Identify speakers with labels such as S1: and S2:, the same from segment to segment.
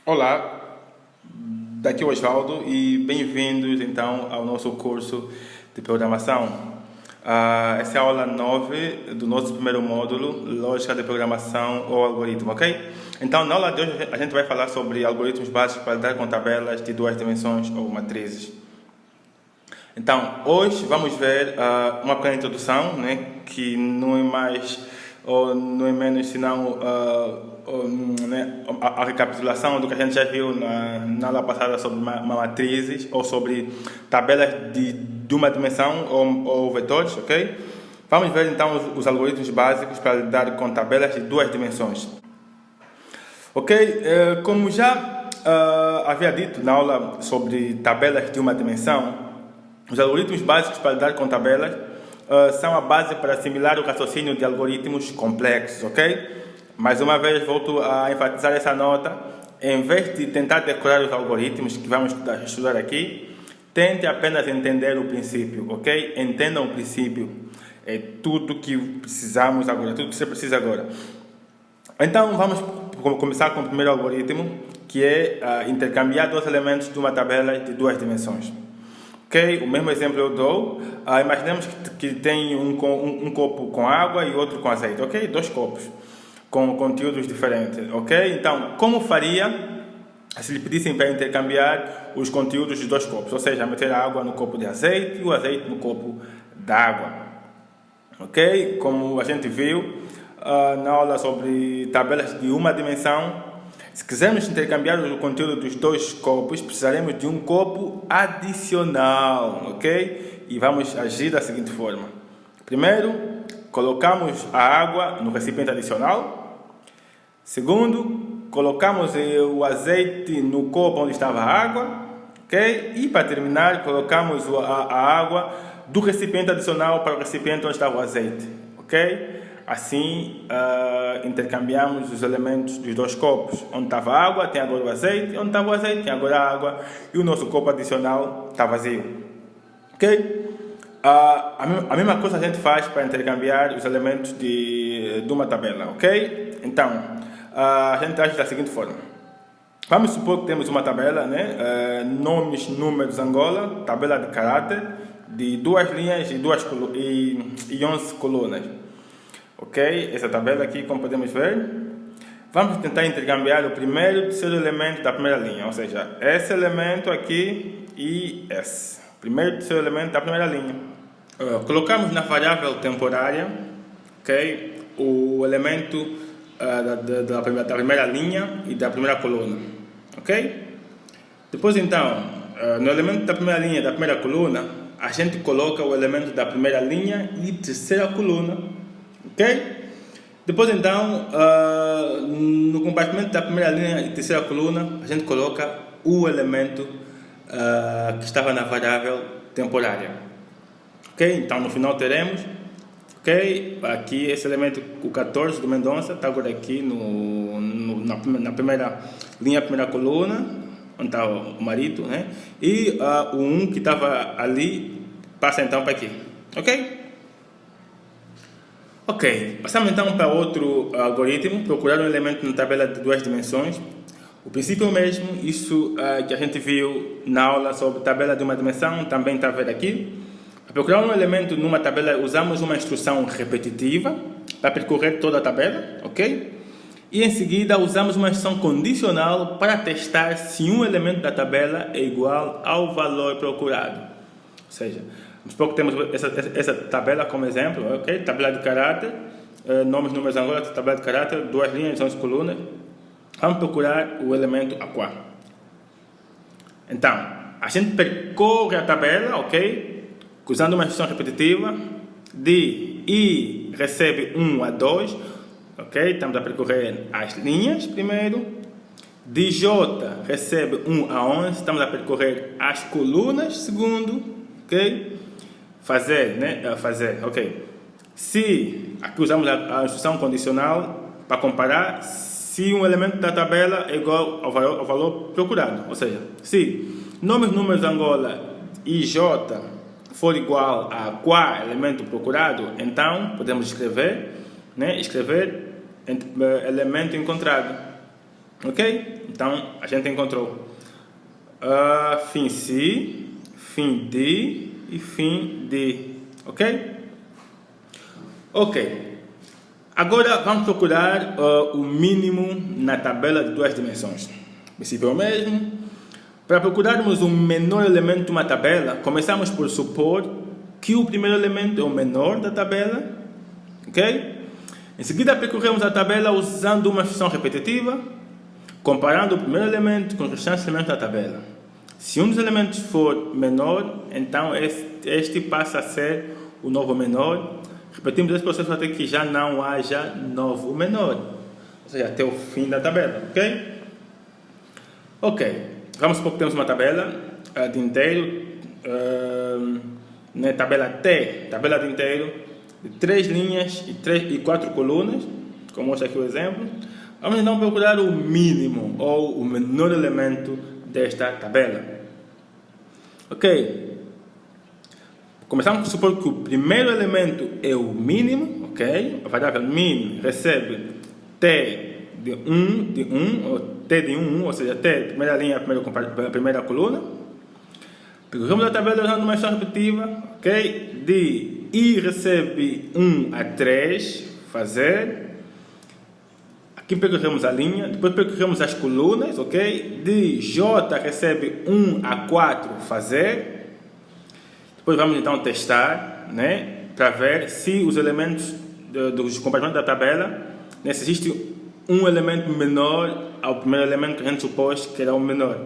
S1: Olá, daqui é o Osvaldo e bem-vindos então ao nosso curso de programação. Essa é a aula 9 do nosso primeiro módulo, Lógica de Programação ou Algoritmo, ok? Então, na aula de hoje a gente vai falar sobre algoritmos básicos para lidar com tabelas de duas dimensões ou matrizes. Então, hoje vamos ver uma pequena introdução, né, que não é mais ou não é menos senão a recapitulação do que a gente já viu na aula passada sobre matrizes ou sobre tabelas de uma dimensão ou vetores, ok? Vamos ver então os algoritmos básicos para lidar com tabelas de duas dimensões. Ok? Como já havia dito na aula sobre tabelas de uma dimensão, os algoritmos básicos para lidar com tabelas são a base para assimilar o raciocínio de algoritmos complexos, ok? Mais uma vez volto a enfatizar essa nota. Em vez de tentar decorar os algoritmos que vamos estudar aqui, tente apenas entender o princípio, ok? Entendam o princípio. É tudo que precisamos agora, tudo que você precisa agora. Então vamos começar com o primeiro algoritmo, que é intercambiar dois elementos de uma tabela de duas dimensões. Ok? O mesmo exemplo eu dou. Imaginemos que tem um copo com água e outro com azeite, ok? Dois copos com conteúdos diferentes, ok? Então, como faria se lhe pedissem para intercambiar os conteúdos dos dois copos? Ou seja, meter a água no copo de azeite e o azeite no copo d'água, ok? Como a gente viu na aula sobre tabelas de uma dimensão, se quisermos intercambiar o conteúdo dos dois copos, precisaremos de um copo adicional, ok? E vamos agir da seguinte forma. Primeiro, colocamos a água no recipiente adicional. Segundo, colocamos o azeite no copo onde estava a água, ok? E para terminar, colocamos a água do recipiente adicional para o recipiente onde estava o azeite, ok? Assim, intercambiamos os elementos dos dois copos. Onde estava a água, tem agora o azeite. Onde estava o azeite, tem agora a água. E o nosso copo adicional está vazio. Ok? A mesma coisa a gente faz para intercambiar os elementos de uma tabela. Ok? Então, a gente age da seguinte forma. Vamos supor que temos uma tabela, né? Nomes, números, Angola. Tabela de caráter de duas linhas e 11 colunas. Ok, essa tabela aqui, como podemos ver, vamos tentar intercambiar o primeiro e o terceiro elemento da primeira linha, ou seja, esse elemento aqui e esse. Primeiro e terceiro elemento da primeira linha. Colocamos na variável temporária, ok, o elemento da primeira linha e da primeira coluna, ok? Depois então, no elemento da primeira linha e da primeira coluna, a gente coloca o elemento da primeira linha e terceira coluna, ok? Depois então, no compartimento da primeira linha e terceira coluna, a gente coloca o elemento que estava na variável temporária, ok? Então no final teremos, ok? Aqui esse elemento, o 14 do Mendonça, está agora aqui na primeira linha, primeira coluna, onde está o marido, né? E o 1 que estava ali passa então para aqui, ok? Ok, passamos então para outro algoritmo, procurar um elemento na tabela de duas dimensões. O princípio é o mesmo, isso que a gente viu na aula sobre tabela de uma dimensão, também está a ver aqui. Para procurar um elemento numa tabela, usamos uma instrução repetitiva para percorrer toda a tabela, ok? E em seguida usamos uma instrução condicional para testar se um elemento da tabela é igual ao valor procurado. Ou seja, vamos supor que temos essa tabela como exemplo, ok? Tabela de caráter, nomes, números, Angola, tabela de caráter, duas linhas, 11 colunas. Vamos procurar o elemento aqua. Então, a gente percorre a tabela, ok? Usando uma instrução repetitiva de I recebe 1 a 2, ok? Estamos a percorrer as linhas primeiro. De J recebe 1 a 11, estamos a percorrer as colunas segundo, ok? Fazer, ok. Se aqui usamos a instrução condicional para comparar se um elemento da tabela é igual ao valor procurado, ou seja, se nomes, números, Angola e J for igual a qual elemento procurado, então podemos escrever, né? Escrever elemento encontrado, Ok? Então, a gente encontrou fim C, fim D e fim D. Ok? Ok. Agora vamos procurar o mínimo na tabela de duas dimensões. O princípio é o mesmo. Para procurarmos o menor elemento de uma tabela, começamos por supor que o primeiro elemento é o menor da tabela. Ok? Em seguida, percorremos a tabela usando uma função repetitiva, comparando o primeiro elemento com os restantes elementos da tabela. Se um dos elementos for menor, então este passa a ser o novo menor. Repetimos esse processo até que já não haja novo menor, ou seja, até o fim da tabela, ok? Ok, vamos supor que temos uma tabela de inteiro, tabela T, tabela de inteiro, de 3 linhas e 4 colunas, como mostra aqui o exemplo. Vamos então procurar o mínimo ou o menor elemento desta tabela. Ok? Começamos por supor que o primeiro elemento é o mínimo, ok? A variável min recebe t de 1, ou t de 1, ou seja, t, primeira linha, primeira coluna. Percorremos a tabela usando uma função repetitiva, ok? De i recebe 1 a 3, fazer. Aqui percorremos a linha, depois percorremos as colunas, ok? De j recebe 1 a 4, fazer. Depois vamos então testar, né, para ver se os elementos dos compartimentos da tabela, né, se existe um elemento menor ao primeiro elemento que a gente supôs que era o menor.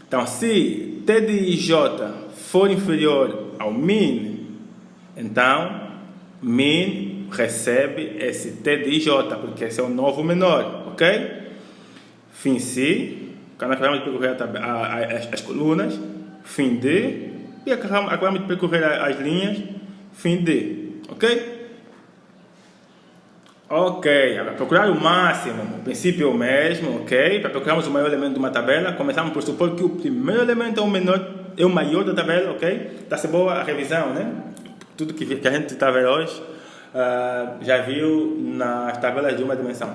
S1: Então, se t de j for inferior ao min, então min recebe esse t de j, porque esse é o novo menor, ok? Fim C, quando acabamos de percorrer as colunas, fim D, e acabamos de percorrer as linhas, fim D, ok? Ok, para procurar o máximo, o princípio é o mesmo, ok? Para procurarmos o maior elemento de uma tabela, começamos por supor que o primeiro elemento é o maior da tabela, ok? Está-se boa a revisão, né? Tudo que a gente está vendo hoje, já viu nas tabelas de uma dimensão.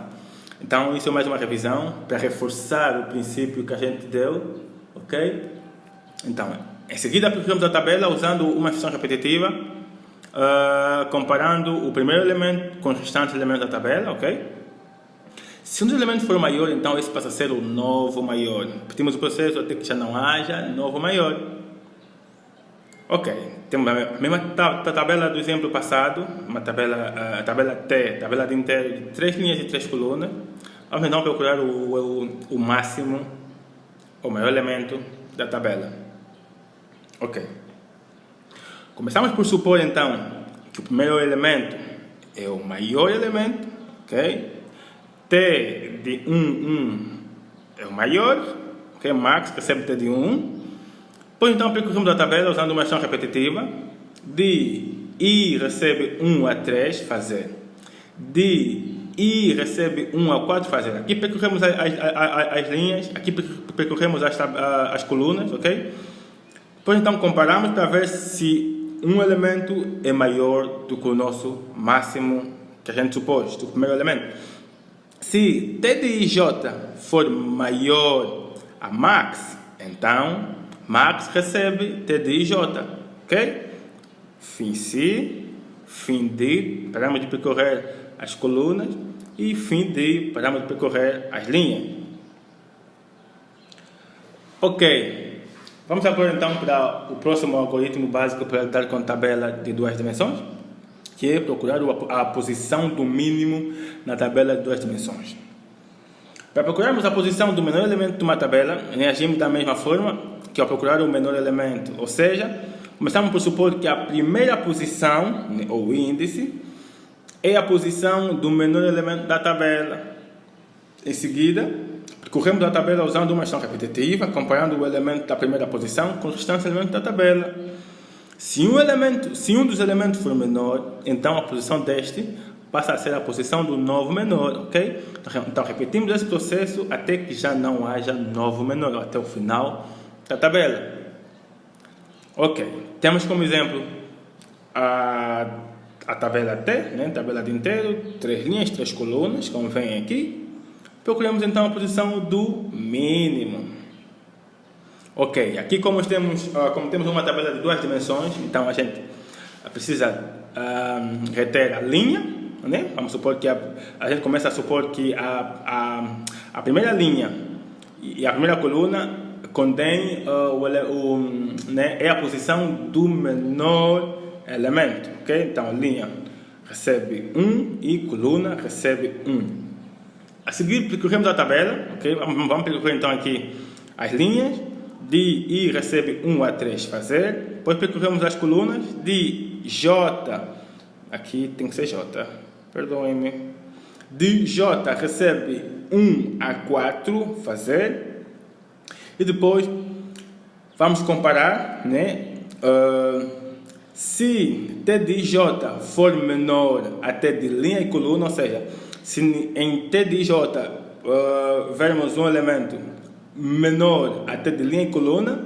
S1: Então, isso é mais uma revisão para reforçar o princípio que a gente deu, ok? Então, em seguida, percorremos a tabela usando uma função repetitiva, comparando o primeiro elemento com os restantes elementos da tabela, ok? Se um dos elementos for maior, então esse passa a ser o novo maior. Repetimos o processo até que já não haja novo maior. Ok, temos a mesma tabela do exemplo passado, a tabela T, tabela de inteiro de 3 linhas e 3 colunas. Vamos então procurar o máximo, o maior elemento da tabela. Ok. Começamos por supor então que o primeiro elemento é o maior elemento, ok? T de 1 é o maior, ok? Max recebe T de 1. Depois então percorremos a tabela usando uma ação repetitiva. De I recebe 1 a 3, fazer. De I recebe 1 a 4, fazer. Aqui percorremos as linhas, aqui percorremos as colunas, ok? Depois então comparamos para ver se um elemento é maior do que o nosso máximo que a gente supôs, do primeiro elemento. Se T de J for maior a max, então max recebe T de J, ok? Fim C, fim D, paramos de percorrer as colunas, e fim D, paramos de percorrer as linhas. Ok. Vamos agora então para o próximo algoritmo básico para lidar com tabela de duas dimensões, que é procurar a posição do mínimo na tabela de duas dimensões. Para procurarmos a posição do menor elemento de uma tabela, agimos da mesma forma que ao procurar o menor elemento, ou seja, começamos por supor que a primeira posição, ou índice, é a posição do menor elemento da tabela. Em seguida, percorremos a tabela usando uma ação repetitiva, comparando o elemento da primeira posição com os restantes elementos da tabela. Se um dos elementos for menor, então a posição deste passa a ser a posição do novo menor, ok? Então repetimos esse processo até que já não haja novo menor, até o final da tabela. Ok, temos como exemplo a tabela T, né? Tabela de inteiro, 3 linhas, 3 colunas, como vem aqui. procuramos então a posição do mínimo. Ok, aqui como temos uma tabela de 2 dimensões, então a gente precisa reter a linha, né? Vamos supor que a gente começa a supor que a primeira linha e a primeira coluna contém né, é a posição do menor elemento, ok? Então a linha recebe 1 e coluna recebe 1. A seguir percorremos a tabela, ok? Vamos percorrer então aqui as linhas. De I recebe 1 a 3 fazer. Depois percorremos as colunas. De J, aqui tem que ser J, perdoem-me. De J recebe 1 a 4 fazer. E depois vamos comparar, né? Se T de J for menor a T de linha e coluna, ou seja, se em T de J vermos um elemento menor a T de linha e coluna,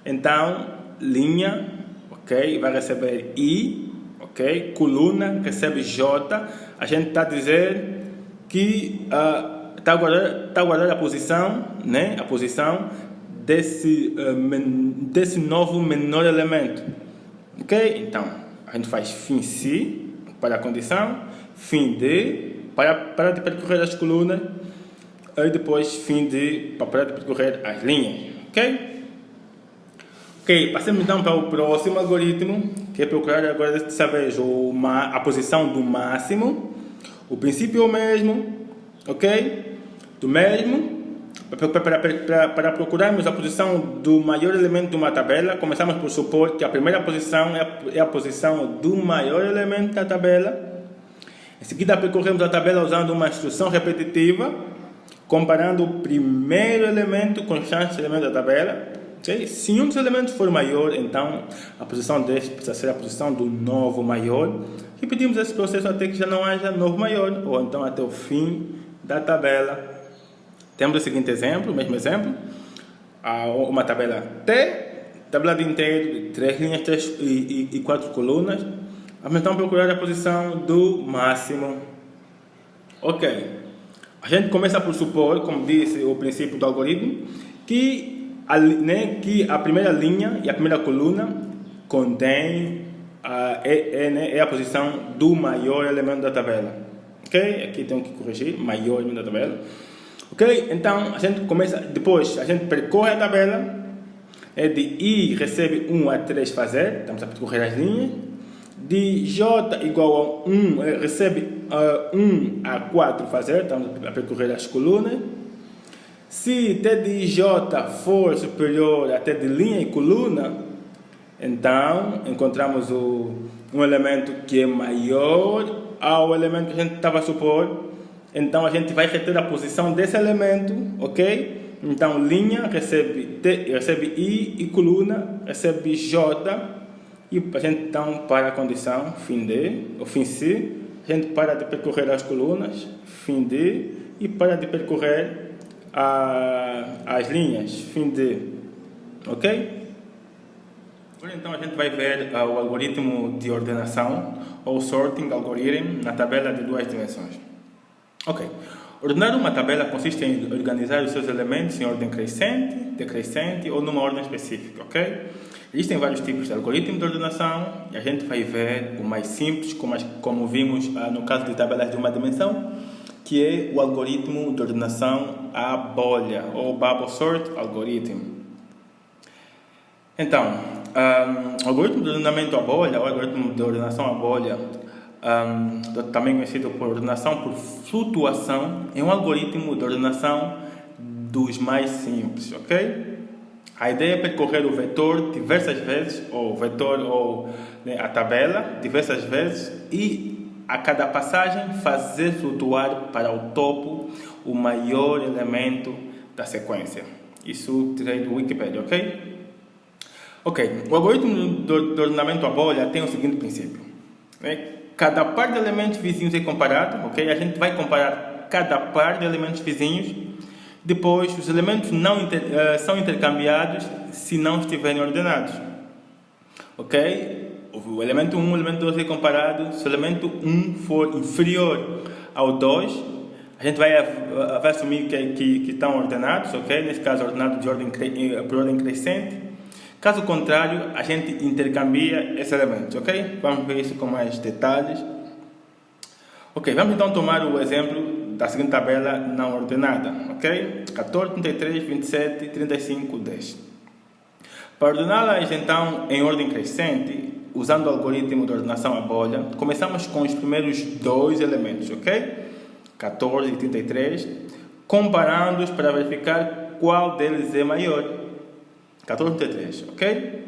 S1: então linha, ok, vai receber I, ok, coluna recebe J. A gente está a dizer que está a guardar a posição, né, a posição desse novo menor elemento, ok? Então a gente faz fim C para a condição, fim D para de percorrer as colunas, e depois fim de para de percorrer as linhas, ok? Ok, passemos então para o próximo algoritmo, que é procurar agora dessa vez a posição do máximo. O princípio é o mesmo, ok? Do mesmo. Para procurarmos a posição do maior elemento de uma tabela, começamos por supor que a primeira posição é a posição do maior elemento da tabela. Em seguida, percorremos a tabela usando uma instrução repetitiva, comparando o primeiro elemento com os restantes elementos da tabela. Okay? Se um dos elementos for maior, então a posição deste precisa ser a posição do novo maior. Repetimos esse processo até que já não haja novo maior, ou então até o fim da tabela. Temos o seguinte exemplo, o mesmo exemplo. Uma tabela T, tabela de inteiro, de 3 linhas 3 e 4 colunas. Vamos então procurar a posição do máximo. Ok. A gente começa por supor, como disse o princípio do algoritmo, que a primeira linha e a primeira coluna contém a posição do maior elemento da tabela. Ok? Aqui tenho que corrigir, maior elemento da tabela. Ok? Então, a gente começa, depois a gente percorre a tabela, de I recebe 1 a 3 fazer, estamos a percorrer as linhas. De J igual a 1 recebe 1 a 4 fazer, estamos a percorrer as colunas. Se T de J for superior a T de linha e coluna, então encontramos um elemento que é maior ao elemento que a gente estava a supor. Então a gente vai reter a posição desse elemento, ok? Então linha recebe I e coluna recebe J. E a gente então para a condição fim D, ou fim C, a gente para de percorrer as colunas, fim D, e para de percorrer as linhas, fim D, ok? Agora então a gente vai ver o algoritmo de ordenação, ou sorting algorithm, na tabela de 2 dimensões. Ok, ordenar uma tabela consiste em organizar os seus elementos em ordem crescente, decrescente ou numa ordem específica, ok? Existem vários tipos de algoritmo de ordenação e a gente vai ver o mais simples, como vimos no caso de tabelas de uma dimensão, que é o algoritmo de ordenação à bolha, ou Bubble Sort Algorithm. Então, o algoritmo de ordenamento à bolha, ou algoritmo de ordenação à bolha, também conhecido por ordenação por flutuação, é um algoritmo de ordenação dos mais simples, ok? A ideia é percorrer o vetor diversas vezes, ou a tabela diversas vezes, e a cada passagem fazer flutuar para o topo o maior elemento da sequência. Isso tirei do Wikipedia, ok? Ok, o algoritmo de ordenamento à bolha tem o seguinte princípio. Cada par de elementos vizinhos é comparado, ok? A gente vai comparar cada par de elementos vizinhos. Depois, os elementos são intercambiados se não estiverem ordenados. Ok? O elemento 1 e o elemento 2 é comparado. Se o elemento 1 for inferior ao 2, a gente vai assumir que estão ordenados, ok? Nesse caso, ordenado por ordem crescente. Caso contrário, a gente intercambia esses elementos, ok? Vamos ver isso com mais detalhes. Ok, vamos então tomar o exemplo da seguinte tabela não ordenada, ok? 14, 33, 27, 35, 10. Para ordená-las então em ordem crescente, usando o algoritmo de ordenação à bolha, começamos com os primeiros dois elementos, ok? 14 e 33, comparando-os para verificar qual deles é maior. 14 e 33, ok?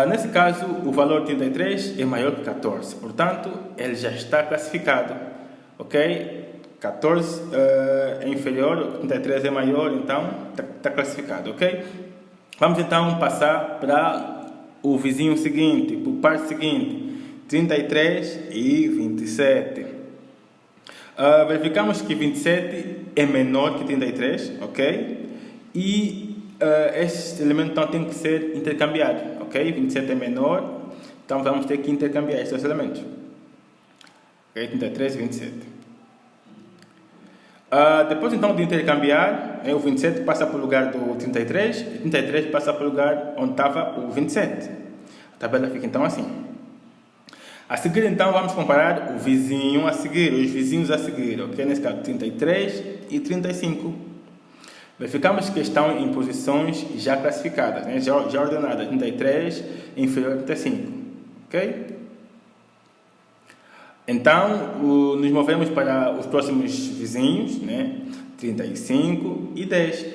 S1: Nesse caso, o valor 33 é maior que 14, portanto, ele já está classificado, ok? 14 é inferior, 33 é maior, então está classificado, ok? Vamos então passar para o vizinho seguinte, para o par seguinte, 33 e 27. Verificamos que 27 é menor que 33, ok? E este elemento então tem que ser intercambiado, ok? 27 é menor, então vamos ter que intercambiar estes elementos, ok? 33 e 27. Depois então de intercambiar, o 27 passa para o lugar do 33 e 33 passa para o lugar onde estava o 27. A tabela fica então assim. A seguir então vamos comparar o vizinho a seguir, os vizinhos a seguir, ok? Nesse caso 33 e 35. Verificamos que estão em posições já classificadas, né? já ordenadas, 33 inferior a 35, ok? Então, nos movemos para os próximos vizinhos, né? 35 e 10.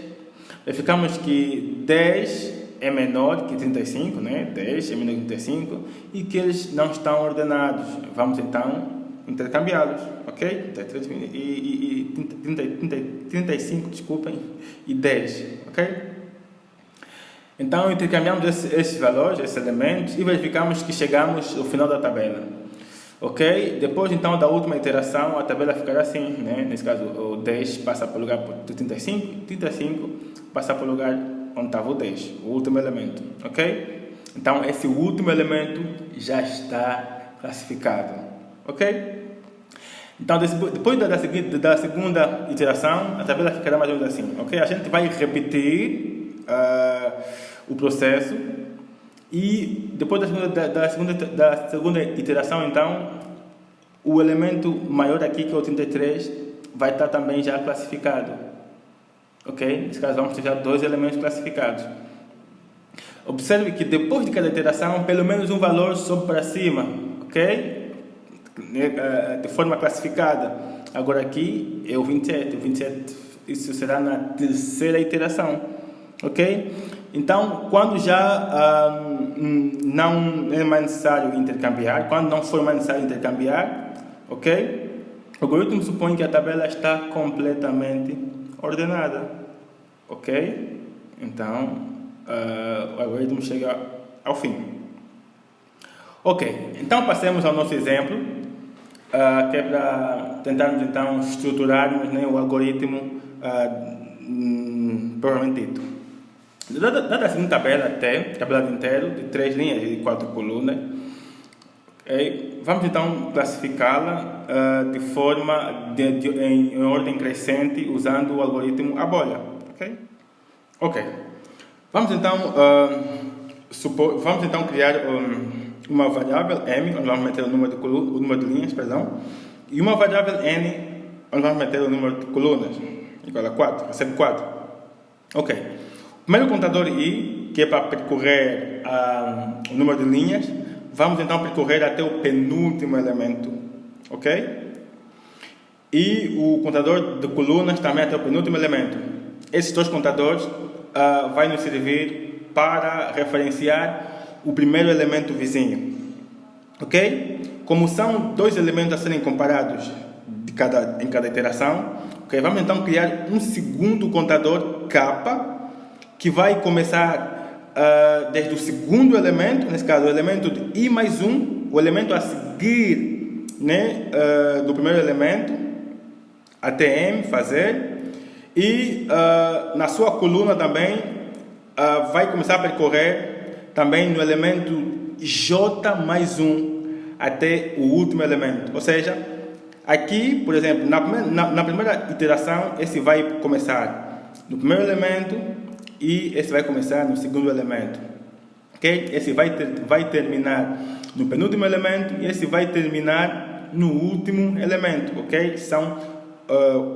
S1: Verificamos que 10 é menor que 35, né? 10 é menor que 35 e que eles não estão ordenados. Vamos então intercambiá-los, ok? 33 e 35, desculpem, e 10, ok? Então, intercambiamos esses valores, esses elementos e verificamos que chegamos ao final da tabela. Ok? Depois então da última iteração, a tabela ficará assim, né? Nesse caso, o 10 passa para o lugar do 35, 35 passa para o lugar onde estava o 10, o último elemento, ok? Então, esse último elemento já está classificado, ok? Então, depois da segunda iteração, a tabela ficará mais ou menos assim, ok? A gente vai repetir o processo. E depois da segunda iteração, então, o elemento maior aqui, que é o 33, vai estar também já classificado. Ok? Nesse caso, vamos ter já dois elementos classificados. Observe que depois de cada iteração, pelo menos um valor sobe para cima. Ok? De forma classificada. Agora aqui é o 27. O 27, isso será na terceira iteração. Ok? Então, quando já não é mais necessário intercambiar, quando não for mais necessário intercambiar, ok? O algoritmo supõe que a tabela está completamente ordenada, ok? Então, o algoritmo chega ao fim. Ok, então passemos ao nosso exemplo, que é para tentarmos então estruturarmos, né, o algoritmo propriamente dito. Dada a seguinte tabela tabela de inteiro, de 3 linhas e 4 colunas, vamos então classificá-la de forma em ordem crescente, usando o algoritmo à bolha. Ok. Vamos então criar uma variável m, onde vamos meter o número de linhas, e uma variável n, onde vamos meter o número de colunas, igual a 4, recebe 4. Ok. O primeiro contador i, que é para percorrer o número de linhas, vamos então percorrer até o penúltimo elemento, ok? E o contador de colunas também até o penúltimo elemento. Esses dois contadores vai nos servir para referenciar o primeiro elemento vizinho, ok? Como são dois elementos a serem comparados em cada iteração, ok? Vamos então criar um segundo contador k, que vai começar desde o segundo elemento, nesse caso o elemento de i mais 1, o elemento a seguir, né, do primeiro elemento, até m, fazer, e na sua coluna também vai começar a percorrer também no elemento j mais 1 até o último elemento, ou seja, Aqui, por exemplo, na primeira iteração, esse vai começar no primeiro elemento e esse vai começar no segundo elemento. Ok? Esse vai terminar no penúltimo elemento e esse vai terminar no último elemento. Ok? São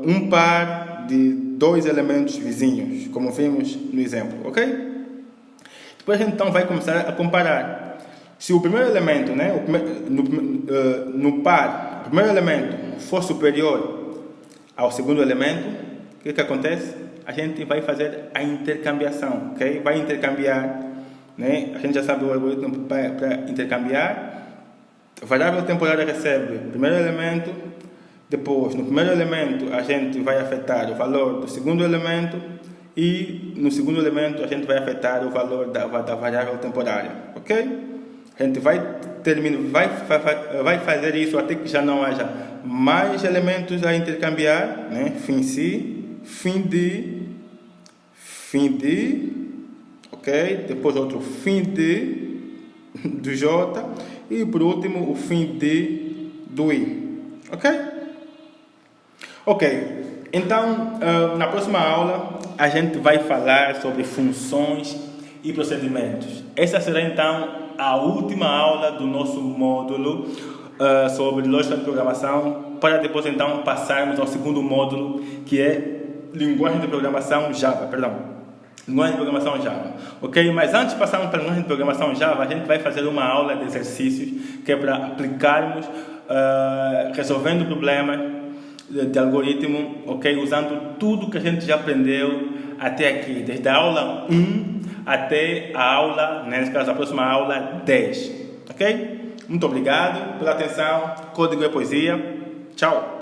S1: um par de dois elementos vizinhos, como vimos no exemplo. Ok? Depois a gente então vai começar a comparar. Se o primeiro elemento, né, no par, o primeiro elemento for superior ao segundo elemento, o que acontece? A gente vai fazer a intercambiação, ok? Vai intercambiar, né? A gente já sabe o algoritmo para intercambiar. A variável temporária recebe o primeiro elemento, depois no primeiro elemento a gente vai afetar o valor do segundo elemento e no segundo elemento a gente vai afetar o valor da variável temporária, ok? A gente vai fazer isso até que já não haja mais elementos a intercambiar, né? Fim C, fim D, ok? Depois outro fim D do J e por último o fim D do I, ok? Ok, então na próxima aula a gente vai falar sobre funções e procedimentos. Essa será então a última aula do nosso módulo sobre lógica de programação, para depois então passarmos ao segundo módulo, que é linguagem de programação Java, linguagem de programação Java, ok? Mas antes de passarmos para a linguagem de programação Java, a gente vai fazer uma aula de exercícios, que é para aplicarmos, resolvendo problemas de algoritmo, ok? Usando tudo que a gente já aprendeu até aqui, desde a aula 1 até a aula, nesse caso a próxima aula 10, ok? Muito obrigado pela atenção. Código é poesia. Tchau.